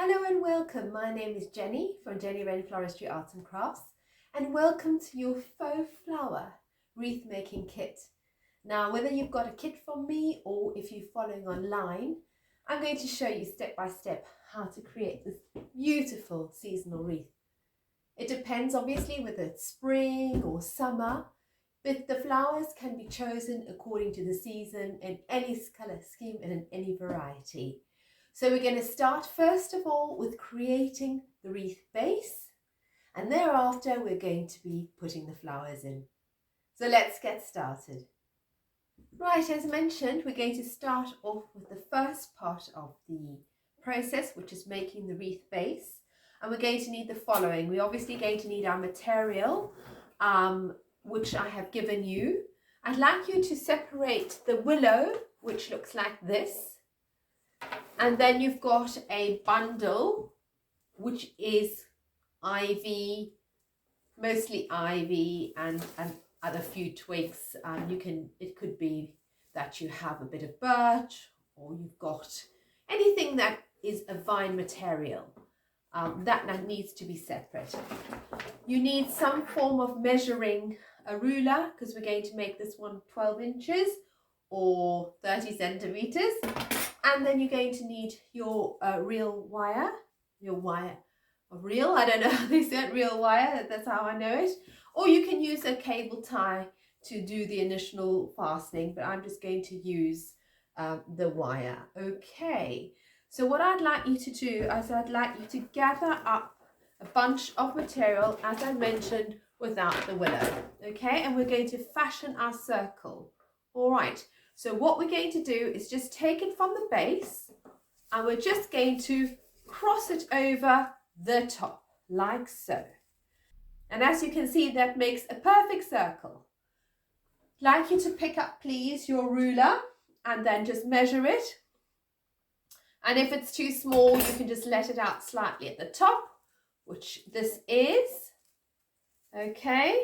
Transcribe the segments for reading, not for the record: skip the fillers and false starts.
Hello and welcome. My name is Jenny from Jenny Wren Floristry Arts and Crafts, and welcome to your faux flower wreath making kit. Now, whether you've got a kit from me or if you're following online, I'm going to show you step by step how to create this beautiful seasonal wreath. It depends obviously whether it's spring or summer, but the flowers can be chosen according to the season in any colour scheme and in any variety. So we're going to start first of all with creating the wreath base, and thereafter we're going to be putting the flowers in. So let's get started. Right, as mentioned, we're going to start off with the first part of the process, which is making the wreath base. And we're going to need the following. We're obviously going to need our material, which I have given you. I'd like you to separate the willow, which looks like this. And then you've got a bundle, which is ivy, mostly ivy and other few twigs. It could be that you have a bit of birch, or you've got anything that is a vine material. That needs to be separate. You need some form of measuring a ruler, because we're going to make this one 12 inches or 30 centimeters. And then you're going to need your reel wire, your wire of reel. I don't know how they say it, reel wire, that's how I know it. Or you can use a cable tie to do the initial fastening, but I'm just going to use the wire. Okay, so what I'd like you to do is I'd like you to gather up a bunch of material, as I mentioned, without the willow. Okay, and we're going to fashion our circle. All right. So what we're going to do is just take it from the base, and we're just going to cross it over the top like so. And as you can see, that makes a perfect circle. I'd like you to pick up, please, your ruler and then just measure it. And if it's too small, you can just let it out slightly at the top, which this is. Okay.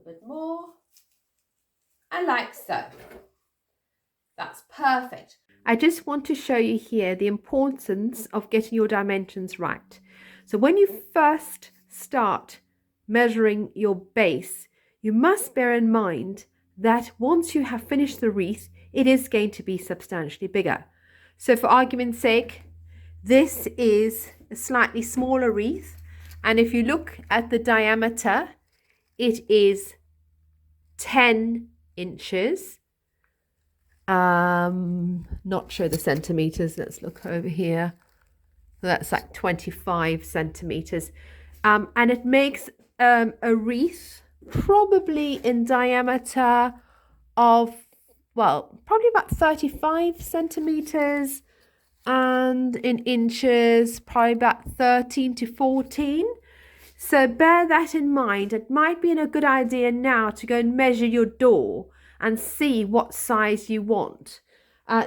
Bit more, and like so. That's perfect. I just want to show you here the importance of getting your dimensions right. So when you first start measuring your base, you must bear in mind that once you have finished the wreath, it is going to be substantially bigger. So for argument's sake, this is a slightly smaller wreath, and if you look at the diameter, it is 10 inches. Not sure the centimeters. Let's look over here. So that's like 25 centimeters. And it makes a wreath probably in diameter of, well, probably about 35 centimeters, and in inches, probably about 13 to 14. So bear that in mind. It might be a good idea now to go and measure your door and see what size you want.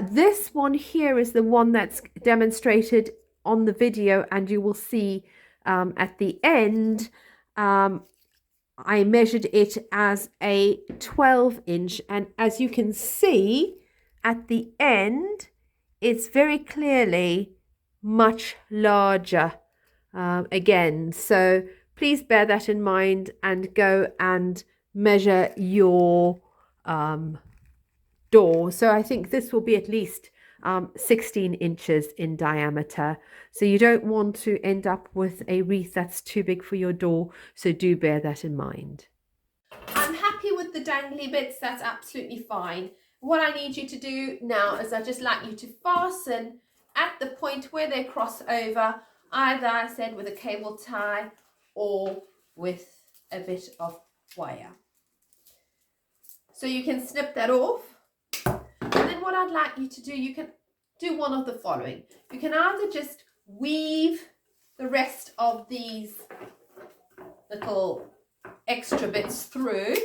This one here is the one that's demonstrated on the video, and you will see at the end, I measured it as a 12-inch, and as you can see at the end, it's very clearly much larger again. So please bear that in mind and go and measure your door. So I think this will be at least 16 inches in diameter. So you don't want to end up with a wreath that's too big for your door. So do bear that in mind. I'm happy with the dangly bits. That's absolutely fine. What I need you to do now is I'd just like you to fasten at the point where they cross over, either, I said, with a cable tie or with a bit of wire. So you can snip that off. And then what I'd like you to do, you can do one of the following. You can either just weave the rest of these little extra bits through,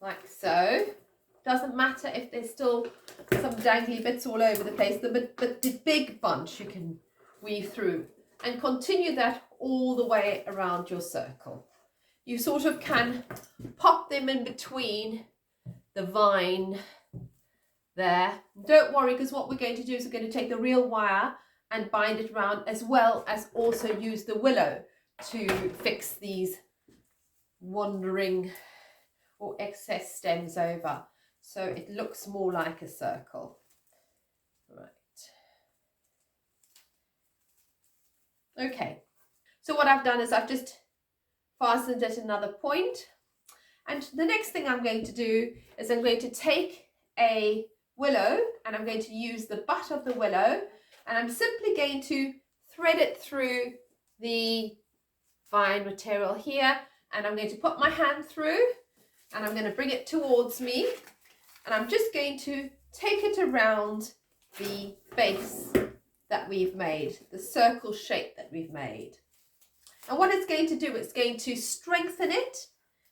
like so. Doesn't matter if there's still some dangly bits all over the place, but the big bunch you can weave through, and continue that all the way around your circle. You sort of can pop them in between the vine there. Don't worry, because what we're going to do is we're going to take the real wire and bind it around, as well as also use the willow to fix these wandering or excess stems over, so it looks more like a circle. Right. Okay, so what I've done is I've just fastened at another point, and the next thing I'm going to do is I'm going to take a willow and I'm going to use the butt of the willow, and I'm simply going to thread it through the vine material here, and I'm going to put my hand through and I'm going to bring it towards me, and I'm just going to take it around the base that we've made, the circle shape that we've made. And what it's going to do, it's going to strengthen it,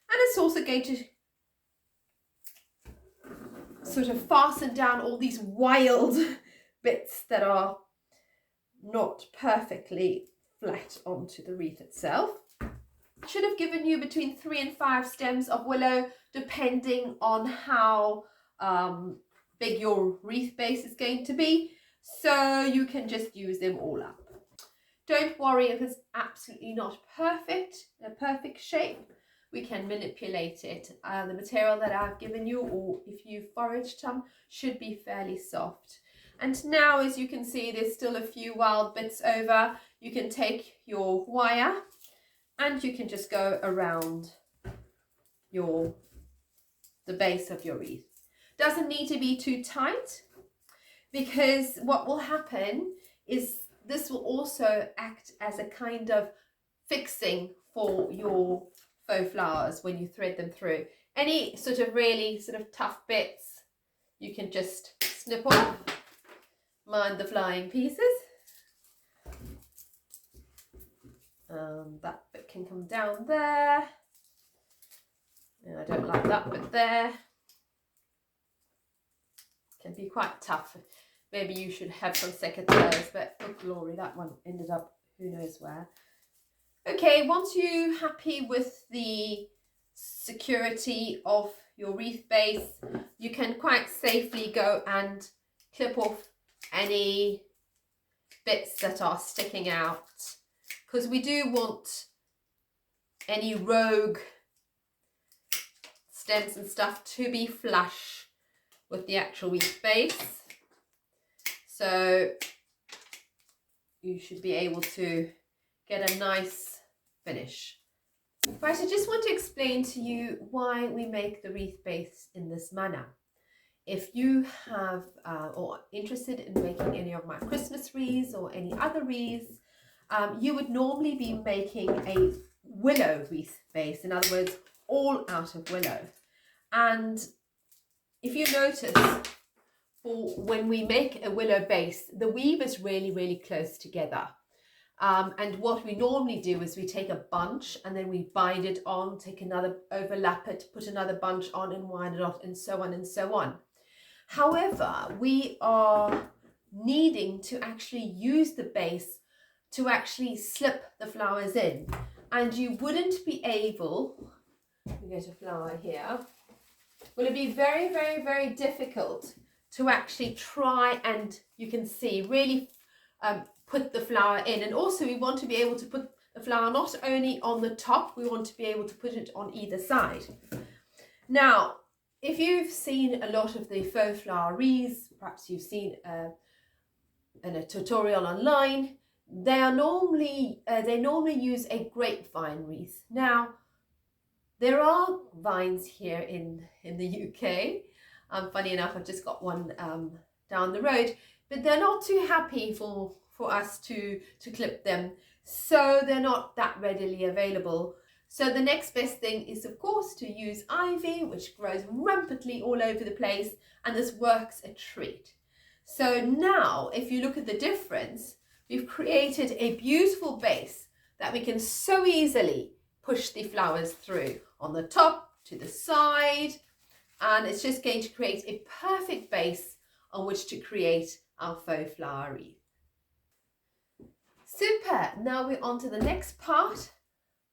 and it's also going to sort of fasten down all these wild bits that are not perfectly flat onto the wreath itself. I should have given you between 3 and 5 stems of willow, depending on how big your wreath base is going to be, so you can just use them all up. Don't worry if it's absolutely not perfect, a perfect shape. We can manipulate it. The material that I've given you, or if you foraged some, should be fairly soft. And now, as you can see, there's still a few wild bits over. You can take your wire and you can just go around the base of your wreath. Doesn't need to be too tight, because what will happen is this will also act as a kind of fixing for your faux flowers when you thread them through. Any sort of really sort of tough bits, you can just snip off. Mind the flying pieces. That bit can come down there. And I don't like that bit there. Can be quite tough. Maybe you should have some secateurs, but oh glory, that one ended up who knows where. Okay, once you're happy with the security of your wreath base, you can quite safely go and clip off any bits that are sticking out, because we do want any rogue stems and stuff to be flush with the actual wreath base. So you should be able to get a nice finish. Right, I just want to explain to you why we make the wreath base in this manner. If you have or interested in making any of my Christmas wreaths or any other wreaths, you would normally be making a willow wreath base, in other words, all out of willow. And if you notice, when we make a willow base, the weave is really, really close together. And what we normally do is we take a bunch and then we bind it on, take another, overlap it, put another bunch on and wind it off, and so on and so on. However, we are needing to actually use the base to actually slip the flowers in. And you wouldn't be able, we get a flower here, will it be very, very, very difficult to actually try and, you can see, really put the flower in. And also we want to be able to put the flower not only on the top, we want to be able to put it on either side. Now, if you've seen a lot of the faux flower wreaths, perhaps you've seen in a tutorial online, they normally use a grapevine wreath. Now, there are vines here in the UK. Funny enough, I've just got one down the road, but they're not too happy for us to clip them, so they're not that readily available. So the next best thing is, of course, to use ivy, which grows rampantly all over the place, and this works a treat. So now, if you look at the difference, we've created a beautiful base that we can so easily push the flowers through on the top, to the side, and it's just going to create a perfect base on which to create our faux flower wreath. Super! Now we're on to the next part.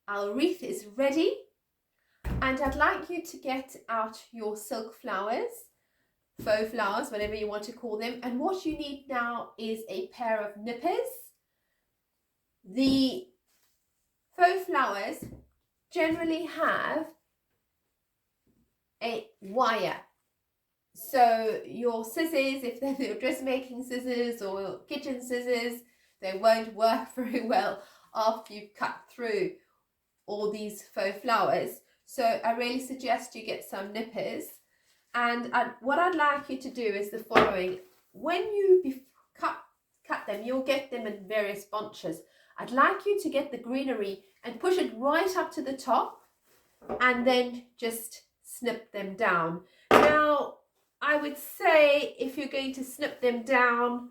Our wreath is ready, and I'd like you to get out your silk flowers. faux flowers, whatever you want to call them. And what you need now is a pair of nippers. The faux flowers generally have a wire. So your scissors, if they're your dressmaking scissors or your kitchen scissors, they won't work very well after you've cut through all these faux flowers. So I really suggest you get some nippers. And what I'd like you to do is the following. When you cut them, you'll get them in various bunches. I'd like you to get the greenery and push it right up to the top and then just snip them down. Now, I would say if you're going to snip them down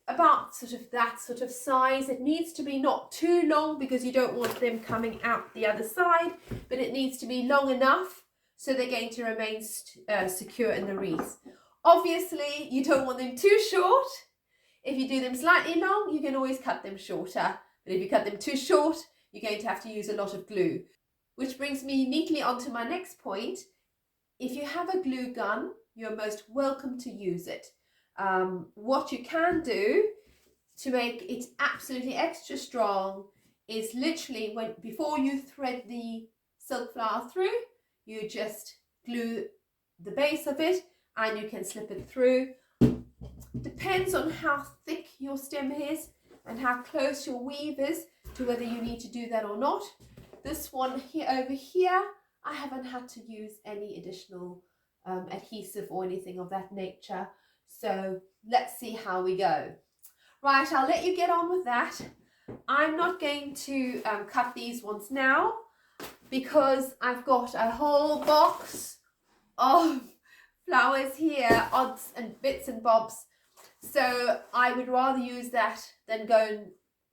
about that sort of size, it needs to be not too long because you don't want them coming out the other side, but it needs to be long enough so they're going to remain secure in the wreath. Obviously, you don't want them too short. If you do them slightly long, you can always cut them shorter. But if you cut them too short, you're going to have to use a lot of glue. Which brings me neatly onto my next point. If you have a glue gun, you're most welcome to use it. What you can do to make it absolutely extra strong is literally before you thread the silk flower through, you just glue the base of it and you can slip it through. Depends on how thick your stem is and how close your weave is to whether you need to do that or not. This one here over here, I haven't had to use any additional adhesive or anything of that nature. So let's see how we go. Right, I'll let you get on with that. I'm not going to cut these ones now because I've got a whole box of flowers here, odds and bits and bobs. So I would rather use that than go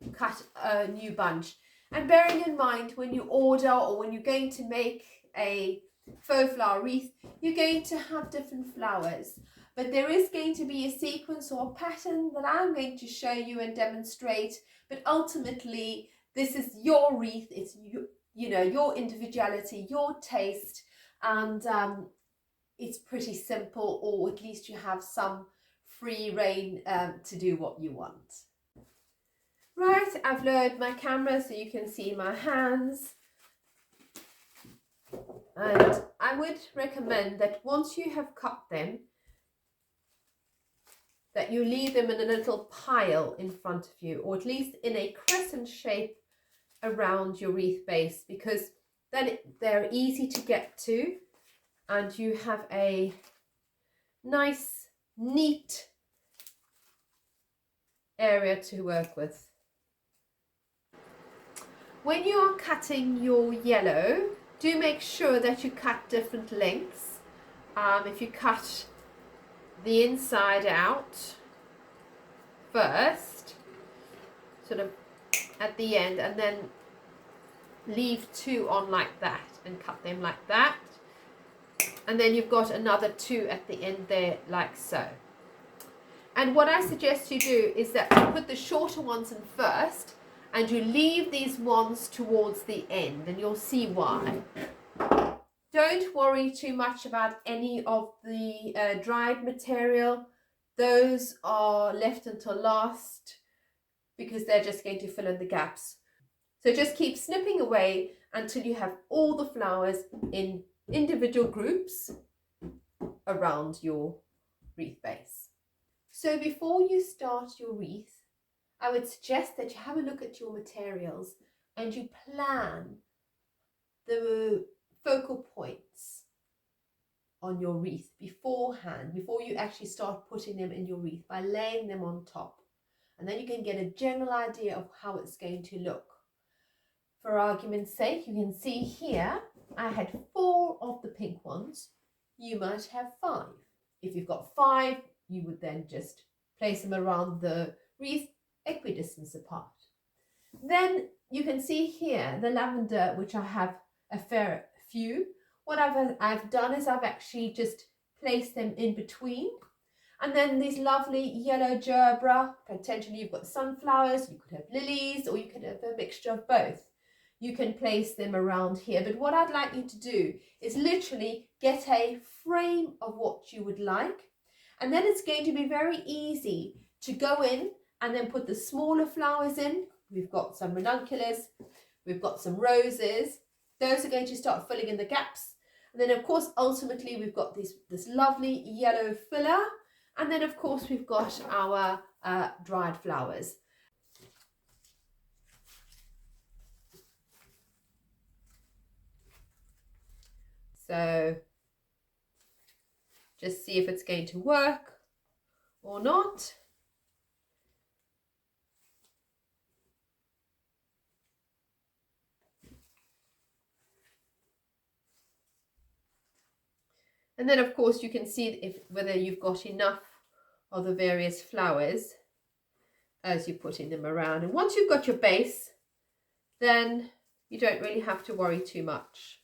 and cut a new bunch. And bearing in mind, when you order or when you're going to make a faux flower wreath, you're going to have different flowers. But there is going to be a sequence or a pattern that I'm going to show you and demonstrate. But ultimately, this is your wreath. It's your individuality, your taste, and it's pretty simple, or at least you have some free reign to do what you want. Right, I've lowered my camera so you can see my hands. And I would recommend that once you have cut them, that you leave them in a little pile in front of you, or at least in a crescent shape around your wreath base, because then they're easy to get to and you have a nice, neat area to work with. When you are cutting your yellow, do make sure that you cut different lengths. If you cut the inside out first, sort of at the end, and then leave two on like that and cut them like that, and then you've got another two at the end there like so. And what I suggest you do is that you put the shorter ones in first and you leave these ones towards the end, and you'll see why. Don't worry too much about any of the dried material. Those are left until last because they're just going to fill in the gaps. So just keep snipping away until you have all the flowers in individual groups around your wreath base. So before you start your wreath, I would suggest that you have a look at your materials and you plan the focal points on your wreath beforehand, before you actually start putting them in your wreath, by laying them on top. And then you can get a general idea of how it's going to look. For argument's sake, you can see here, I had 4 of the pink ones. You might have 5. If you've got 5, you would then just place them around the wreath equidistant apart. Then you can see here the lavender, which I have a fair few. What I've done is I've actually just placed them in between. And then these lovely yellow gerbera, potentially you've got sunflowers, you could have lilies, or you could have a mixture of both. you can place them around here. But what I'd like you to do is literally get a frame of what you would like. And then it's going to be very easy to go in and then put the smaller flowers in. We've got some ranunculus, we've got some roses. Those are going to start filling in the gaps. And then of course, ultimately, we've got this lovely yellow filler. And then of course, we've got our dried flowers. So just see if it's going to work or not. And then of course you can see whether you've got enough of the various flowers as you're putting them around. And once you've got your base, then you don't really have to worry too much.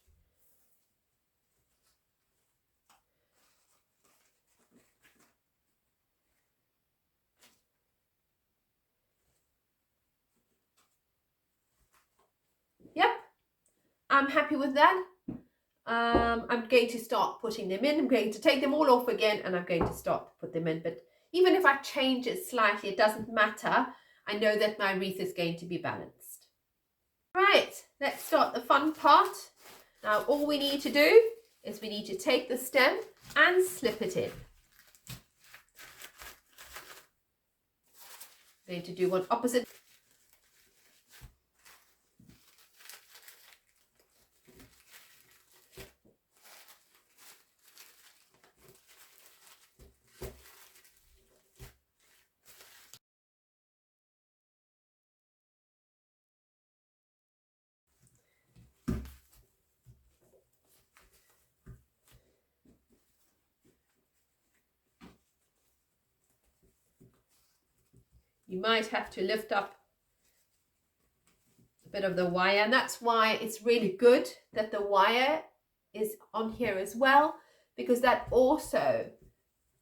Yep, I'm happy with that. I'm going to start putting them in. I'm going to take them all off again and I'm going to start to put them in. But even if I change it slightly, it doesn't matter. I know that my wreath is going to be balanced. Right, let's start the fun part. Now all we need to do is we need to take the stem and slip it in. I'm going to do one opposite. You might have to lift up a bit of the wire, and that's why it's really good that the wire is on here as well, because that also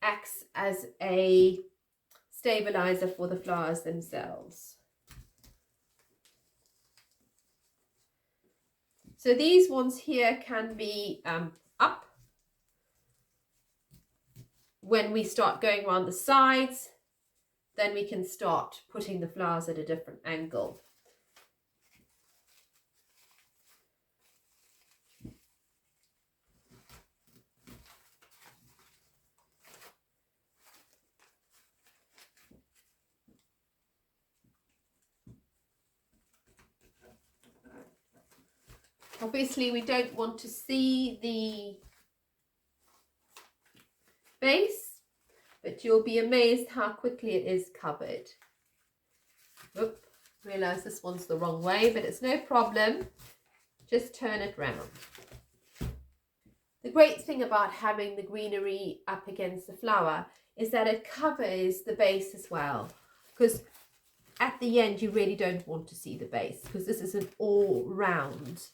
acts as a stabilizer for the flowers themselves. So these ones here can be up when we start going around the sides. Then we can start putting the flowers at a different angle. Obviously, we don't want to see the base, but you'll be amazed how quickly it is covered. Oop, realize this one's the wrong way, but it's no problem. Just turn it round. The great thing about having the greenery up against the flower is that it covers the base as well, because at the end you really don't want to see the base, because this is an all-round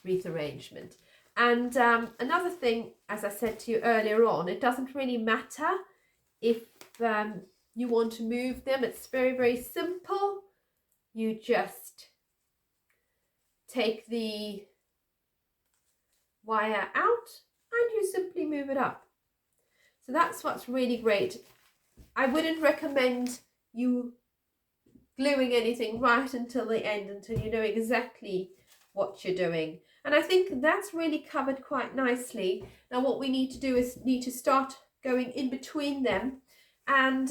wreath arrangement. And another thing, as I said to you earlier on, it doesn't really matter if you want to move them. It's very, very simple. You just take the wire out and you simply move it up. So that's what's really great. I wouldn't recommend you gluing anything right until the end, until you know exactly what you're doing. And I think that's really covered quite nicely. Now what we need to do is start going in between them and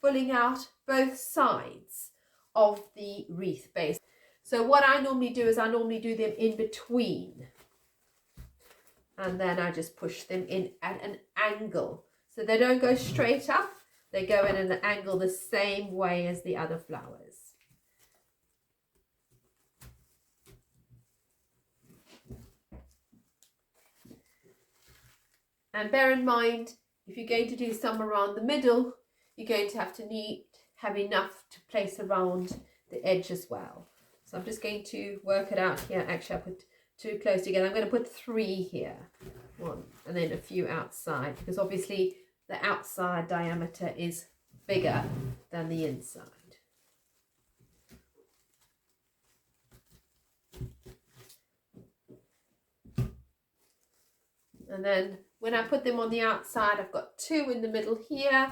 filling out both sides of the wreath base. So what I normally do is I normally do them in between, and then I just push them in at an angle. So they don't go straight up, they go in an angle the same way as the other flowers. And bear in mind, if you're going to do some around the middle, you're going to have enough to place around the edge as well. So I'm just going to work it out here. Actually, I put two close together. I'm going to put 3 here, 1, and then a few outside, because obviously the outside diameter is bigger than the inside. And then when I put them on the outside, I've got 2 in the middle here.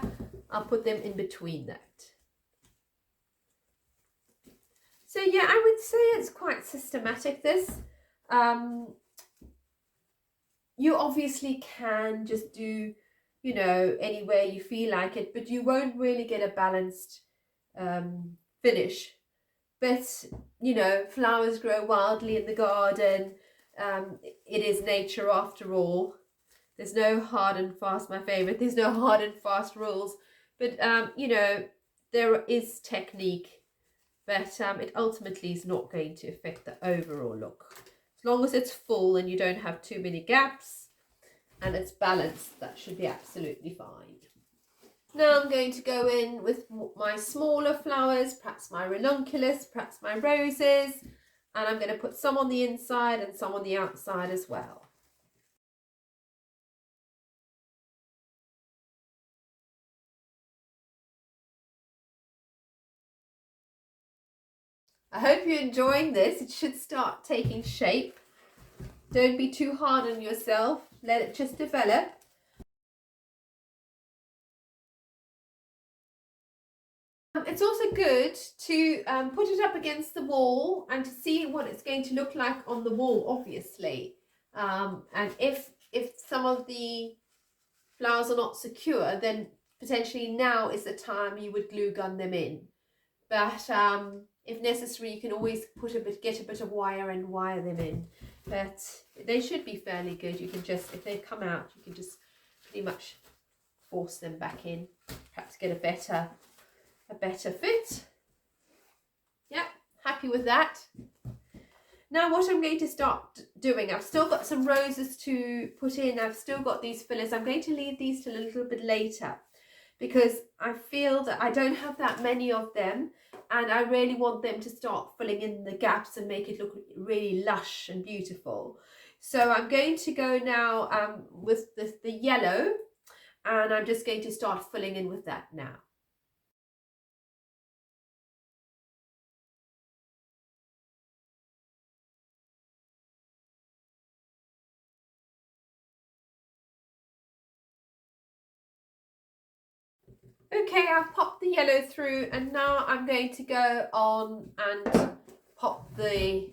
I'll put them in between that. So yeah, I would say it's quite systematic, this. You obviously can just do, you know, anywhere you feel like it, but you won't really get a balanced finish. But, you know, flowers grow wildly in the garden. It is nature after all. There's no hard and fast, my favorite, there's no hard and fast rules. But, you know, there is technique, but it ultimately is not going to affect the overall look. As long as it's full and you don't have too many gaps and it's balanced, that should be absolutely fine. Now I'm going to go in with my smaller flowers, perhaps my ranunculus, perhaps my roses, and I'm going to put some on the inside and some on the outside as well. I hope you're enjoying this. It should start taking shape. Don't be too hard on yourself. Let it just develop. It's also good to put it up against the wall and to see what it's going to look like on the wall, obviously. And if some of the flowers are not secure, then potentially now is the time you would glue gun them in. But if necessary, you can always get a bit of wire and wire them in. But they should be fairly good. You can just, if they come out, you can just pretty much force them back in. Perhaps get a better fit. Yep, happy with that. Now what I'm going to start doing, I've still got some roses to put in. I've still got these fillers. I'm going to leave these till a little bit later because I feel that I don't have that many of them, and I really want them to start filling in the gaps and make it look really lush and beautiful. So I'm going to go now with the yellow, and I'm just going to start filling in with that now. Okay, I've popped the yellow through, and now I'm going to go on and pop the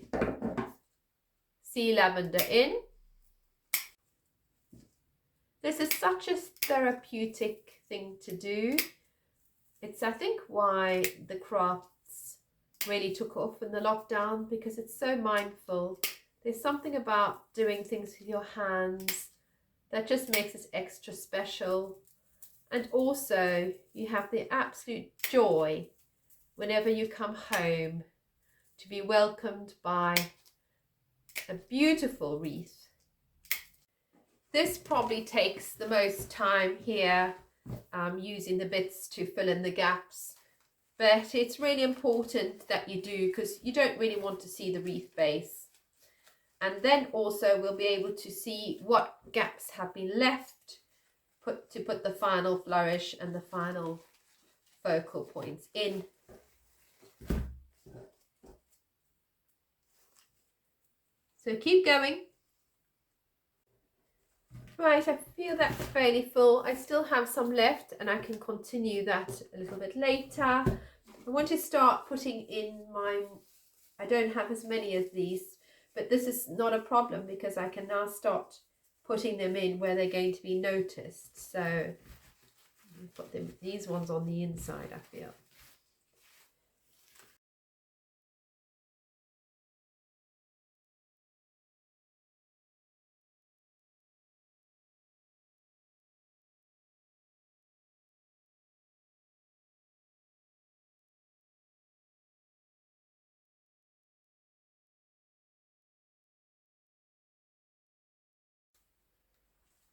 sea lavender in. This is such a therapeutic thing to do. It's, I think, why the crafts really took off in the lockdown, because it's so mindful. There's something about doing things with your hands that just makes it extra special. And also, you have the absolute joy whenever you come home to be welcomed by a beautiful wreath. This probably takes the most time here, using the bits to fill in the gaps. But it's really important that you do, because you don't really want to see the wreath base. And then also we'll be able to see what gaps have been left to put the final flourish and the final focal points in. So keep going. Right, I feel that's fairly full. I still have some left and I can continue that a little bit later. I want to start putting in I don't have as many as these, but this is not a problem because I can now start putting them in where they're going to be noticed. So I'll put these ones on the inside, I feel.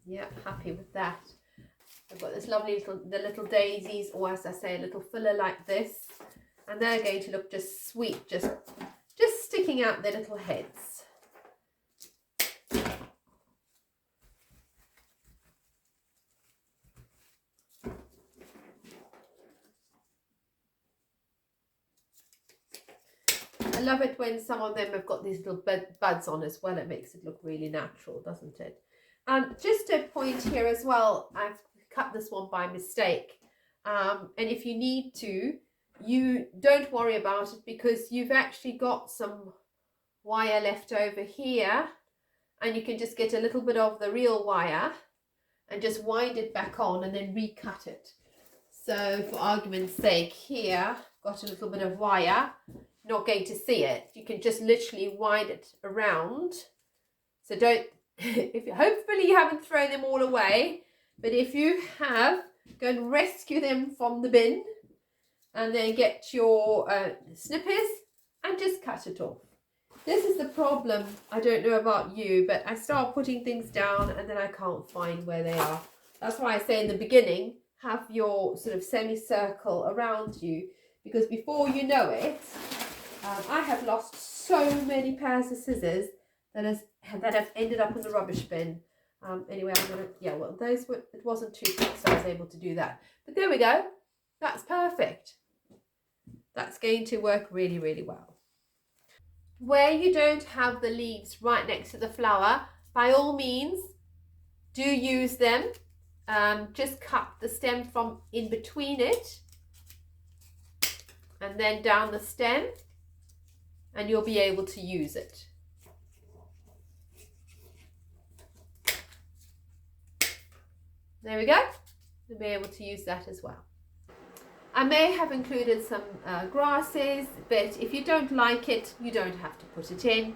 Yeah, happy with that. I've got this lovely little daisies, or as I say, a little filler like this, and they're going to look just sweet, just sticking out their little heads. I love it when some of them have got these little buds on as well. It makes it look really natural, doesn't it? And just a point here as well, I've cut this one by mistake. And if you need to, you don't worry about it because you've actually got some wire left over here, and you can just get a little bit of the real wire and just wind it back on and then recut it. So for argument's sake, here, got a little bit of wire, not going to see it. You can just literally wind it around. So don't, hopefully you haven't thrown them all away, but if you have, go and rescue them from the bin and then get your snippers and just cut it off. This is the problem. I don't know about you, but I start putting things down and then I can't find where they are. That's why I say in the beginning, have your sort of semicircle around you, because before you know it, I have lost so many pairs of scissors that have ended up in the rubbish bin. Anyway, I'm gonna, yeah, well, those were, it wasn't too thick, so I was able to do that. But there we go. That's perfect. That's going to work really, really well. Where you don't have the leaves right next to the flower, by all means, do use them. Just cut the stem from in between it and then down the stem, and you'll be able to use it. There we go. You'll be able to use that as well. I may have included some grasses, but if you don't like it, you don't have to put it in.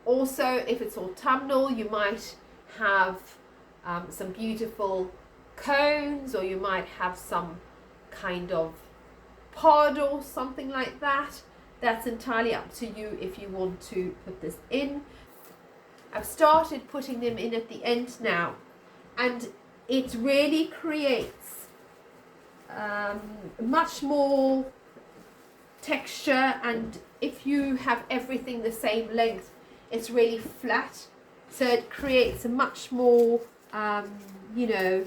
Also, if it's autumnal, you might have some beautiful cones, or you might have some kind of pod or something like that. That's entirely up to you if you want to put this in. I've started putting them in at the end now, and it really creates much more texture, and if you have everything the same length, it's really flat, so it creates a much more you know,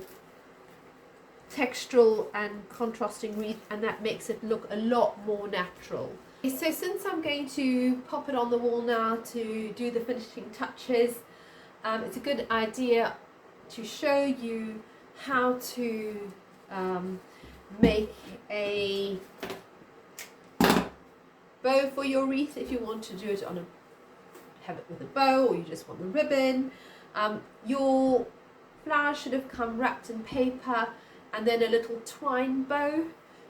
textural and contrasting wreath, and that makes it look a lot more natural. So since I'm going to pop it on the wall now to do the finishing touches, it's a good idea to show you how to make a bow for your wreath. If you want to do it on have it with a bow, or you just want the ribbon. Your flower should have come wrapped in paper and then a little twine bow.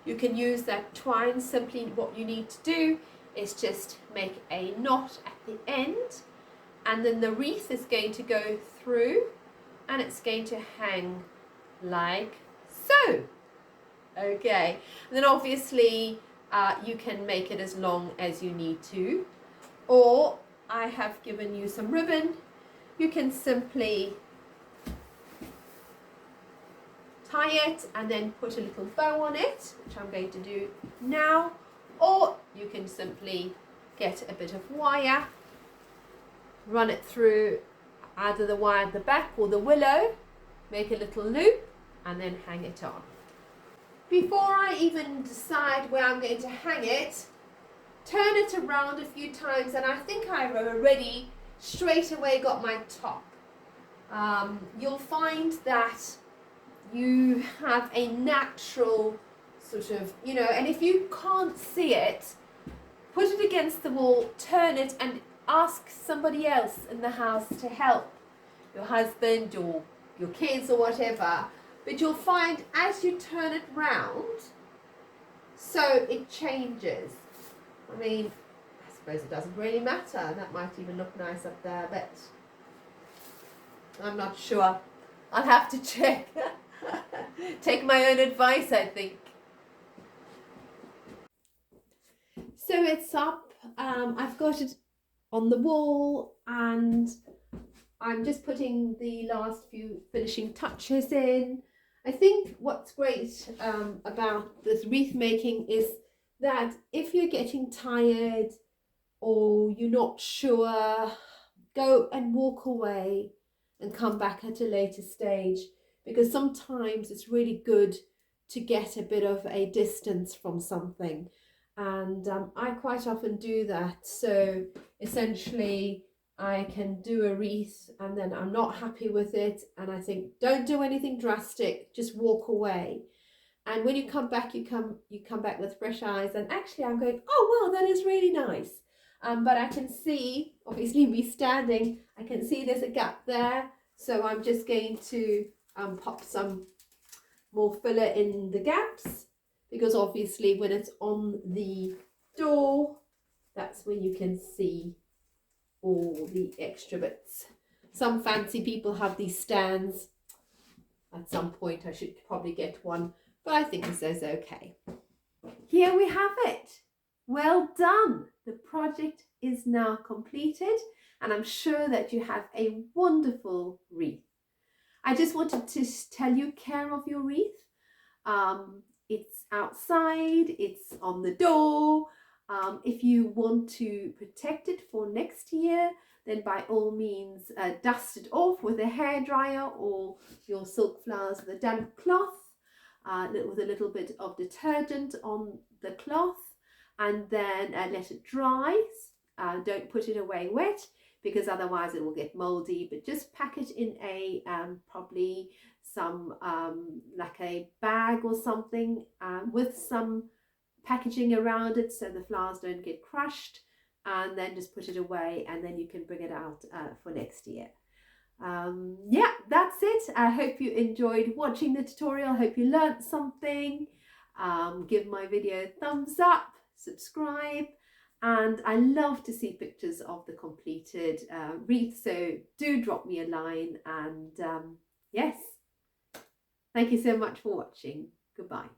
You can use that twine. Simply what you need to do is just make a knot at the end, and then the wreath is going to go through and it's going to hang like so. Okay, and then obviously you can make it as long as you need to, or I have given you some ribbon. You can simply tie it and then put a little bow on it, which I'm going to do now, or you can simply get a bit of wire, run it through either the wire at the back or the willow, make a little loop and then hang it on. Before I even decide where I'm going to hang it, turn it around a few times, and I think I've already straight away got my top. You'll find that you have a natural sort of, you know, and if you can't see it, put it against the wall, turn it, and ask somebody else in the house to help, your husband or your kids or whatever. But you'll find as you turn it round, so it changes. I mean, I suppose it doesn't really matter. That might even look nice up there, but I'm not sure. I'll have to check. Take my own advice, I think. So it's up. I've got it on the wall, and I'm just putting the last few finishing touches in. I think what's great about this wreath making is that if you're getting tired or you're not sure, go and walk away and come back at a later stage, because sometimes it's really good to get a bit of a distance from something, and I quite often do that. So essentially I can do a wreath and then I'm not happy with it and I think don't do anything drastic, just walk away. And when you come back, you come back with fresh eyes, and actually I'm going, oh wow, that is really nice. But I can see, obviously me standing, I can see there's a gap there, so I'm just going to pop some more filler in the gaps, because obviously when it's on the door, that's when you can see all the extra bits. Some fancy people have these stands. At some point I should probably get one, but I think this is okay. Here we have it. Well done. The project is now completed and I'm sure that you have a wonderful wreath. I just wanted to tell you, care of your wreath. It's outside, it's on the door. If you want to protect it for next year, then by all means dust it off with a hairdryer or your silk flowers with a damp cloth, with a little bit of detergent on the cloth, and then let it dry. Don't put it away wet, because otherwise it will get moldy, but just pack it in a probably some like a bag or something with some packaging around it so the flowers don't get crushed, and then just put it away and then you can bring it out for next year. Yeah, that's it. I hope you enjoyed watching the tutorial. I hope you learned something. Give my video a thumbs up, subscribe, and I love to see pictures of the completed wreath, so do drop me a line. And yes, thank you so much for watching. Goodbye.